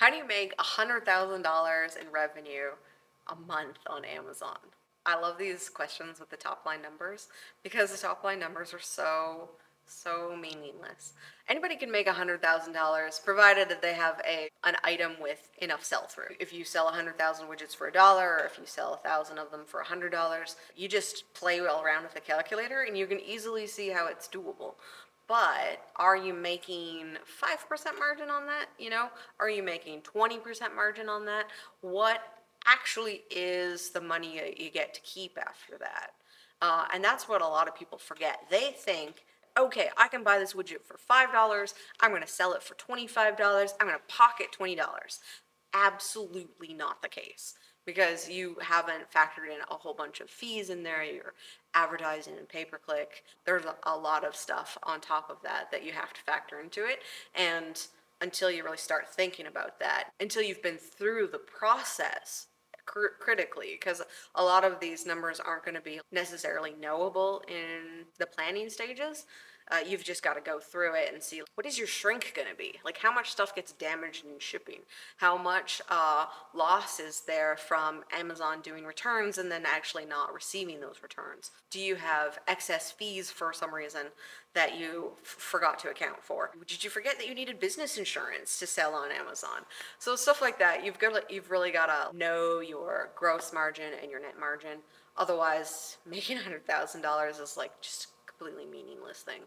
How do you make $100,000 in revenue a month on Amazon? I love these questions with the top line numbers because the top line numbers are so meaningless. Anybody can make $100,000 provided that they have an item with enough sell through. If you sell 100,000 widgets for $1, or if you sell 1,000 of them for $100, you just play around with the calculator and you can easily see how it's doable. But are you making 5% margin on that? Are you making 20% margin on that? What actually is the money you get to keep after that? And that's what a lot of people forget. They think, okay, I can buy this widget for $5. I'm going to sell it for $25. I'm going to pocket $20. Absolutely not the case, because you haven't factored in a whole bunch of fees in there. You're advertising and pay-per-click. There's a lot of stuff on top of that you have to factor into it. And until you really start thinking about that, until you've been through the process critically, because a lot of these numbers aren't going to be necessarily knowable in the planning stages. You've just got to go through it and see, what is your shrink going to be? Like, how much stuff gets damaged in shipping? How much loss is there from Amazon doing returns and then actually not receiving those returns? Do you have excess fees for some reason that you forgot to account for? Did you forget that you needed business insurance to sell on Amazon? So stuff like that, you've really got to know your gross margin and your net margin. Otherwise, making $100,000 is like just a completely meaningless thing.